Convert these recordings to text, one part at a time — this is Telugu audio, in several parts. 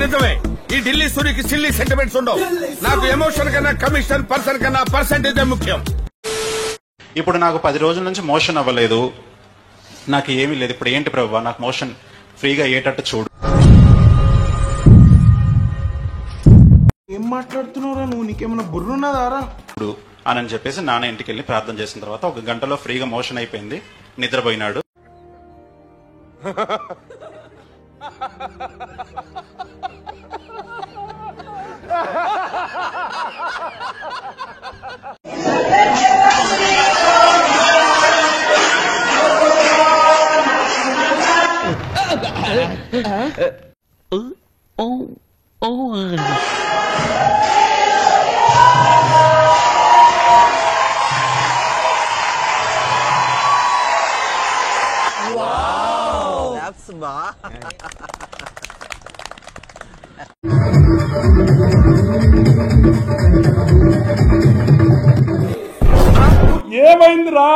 నిజమే. ఈ ఢిల్లీ సూరికి సిల్లీ సెంటిమెంట్స్ ఉండవు. నాకు ఎమోషన్ కన్నా కమిషన్, పర్సన్ కన్నా పర్సెంటేజ్ ముఖ్యం. ఇప్పుడు నాకు 10 రోజుల నుంచి మోషన్ అవ్వలేదు, నాకు ఏమీ లేదు. ఇప్పుడు ఏంటి ప్రభు, నాకు మోషన్ ఫ్రీగా అయ్యేటట్టు చూడు. ఏం మాట్లాడుతున్నావురా నువ్వు? నీకేమైనా బుర్రున్నదారా? ఇప్పుడు అని చెప్పేసి నాన్న ఇంటికి వెళ్ళి ప్రార్థన చేసిన తర్వాత 1 గంటలో ఫ్రీగా మోషన్ అయిపోయింది. నిద్రపోయినాడు. ఏమైందిరా?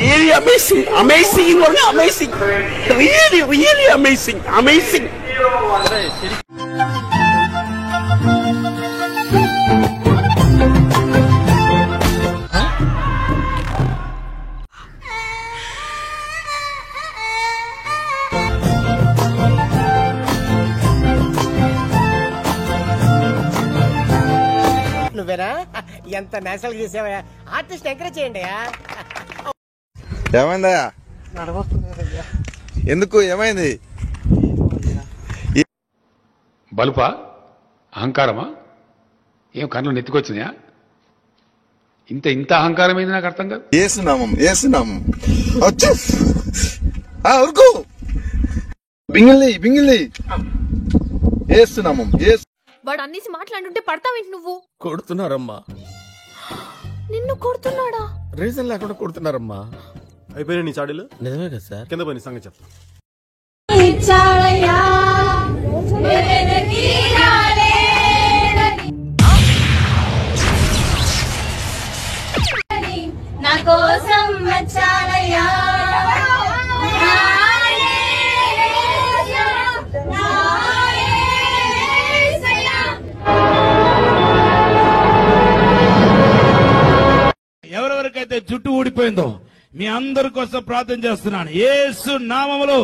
Really amazing, amazing, amazing, really, really amazing, amazing. నువ్వేనా? ఎంత నేషనల్ చేసావా? ఆర్టిస్ట్ ఎంకరేజ్ చేయండి. ఏమైందయ్యా? ఎందుకు ఏమైంది? బలుపా, అహంకారమా? ఏం కళ్ళు నెత్తుకొచ్చినాయా? ఇంత అహంకారం ఏంది నాకు అర్థం కాదు. ఏసునామం ఉరుకు బింగిల్ని ఏసునామం. వాడు అన్నిసి మాట్లాడుంటే పడతావేంటి నువ్వు? కొడుతున్నారమ్మా. నిన్ను కొడుతున్నాడా? రీజన్ లేకుండా కొడుతున్నారమ్మా. అయిపోయినా నీ చాడీలు? నిజమే కదా సార్. కింద పోయి సంగతి చెప్తా. నా కోసం వచ్చాలయ్యా. ఎవరెవరికైతే జుట్టు ఊడిపోయిందో మీ అందరి కోసం ప్రార్థన చేస్తున్నాను. యేసు నామములో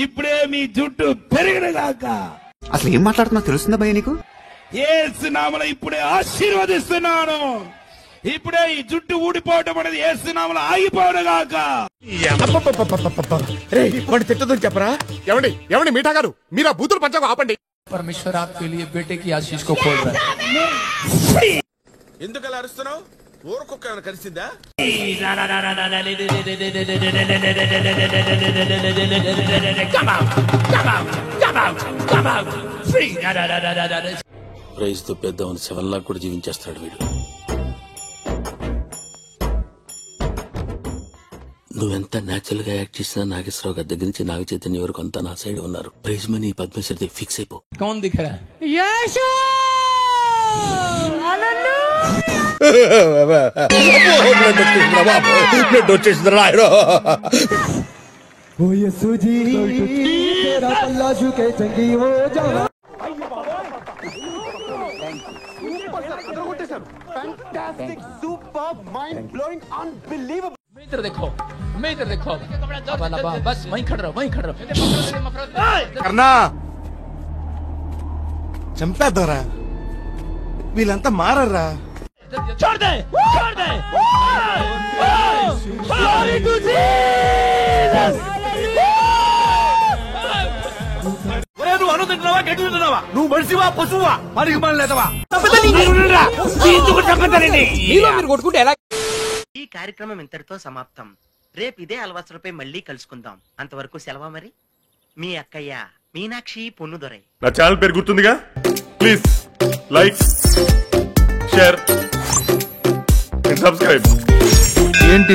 ఇప్పుడే మీ జుట్టు పెరిగినగాక. అసలు ఏం మాట్లాడుతున్నా తెలుస్తుందా భయ్య నీకు? యేసు నామములో ఇప్పుడే ఆశీర్వదిస్తున్నాను. ఇప్పుడే ఈ జుట్టు ఊడిపోవటం అనేది యేసు నామములో ఆగిపోవడగాక. వాడు తిట్టదని చెప్పరా? ఎవండి మీఠా గారు, మీరు ఆ బూతులు పంచకు ఆపండి. परमेश्वर आपके लिए बेटे की आशीष को खोल रहा है. ఎందుకు అలా అరుస్తున్నావు? ఊరుకొక్క ఏమైనా కలిసిందా? ప్రైజ్తో పెద్ద 7 లాక్ కూడా జీవించేస్తాడు వీడు. నువ్వెంత నేచురల్ గా యాక్ట్ చేసినా నాగేశ్వరరావు గారి దగ్గర నుంచి నాగ చైతన్య వరకు అంతా నా సైడ్ ఉన్నారు. ప్రైజ్ మనీ పద్మశ్రీ ఫిక్స్ అయిపో. कौन दिख रहा है? బ్లడ్ వచ్చేసింది రాయడు. मैं इधर देखो बस वहीं खड़ रहो. కర్ణా చంపేద్దారా, వీళ్ళంతా మారరా. छोड़ दे. Glory to Jesus. నువ్వు అన్నం తింటున్నావా, గడ్డి తింటున్నావా? నువ్వు మనిషివా పశువా? మరి లేదవా? మీరు కొట్టుకుంటే ఎలా? ఈ కార్యక్రమం ఇంతటితో సమాప్తం. రేపు ఇదే అలవాసులపై మళ్ళీ కలుసుకుందాం. అంతవరకు సెలవా మరి. మీ అక్కయ్య మీనాక్షి పొన్నుదొరై. నా ఛానల్ పేరు గుర్తుందిగా? Please like, share and subscribe. ఏంటి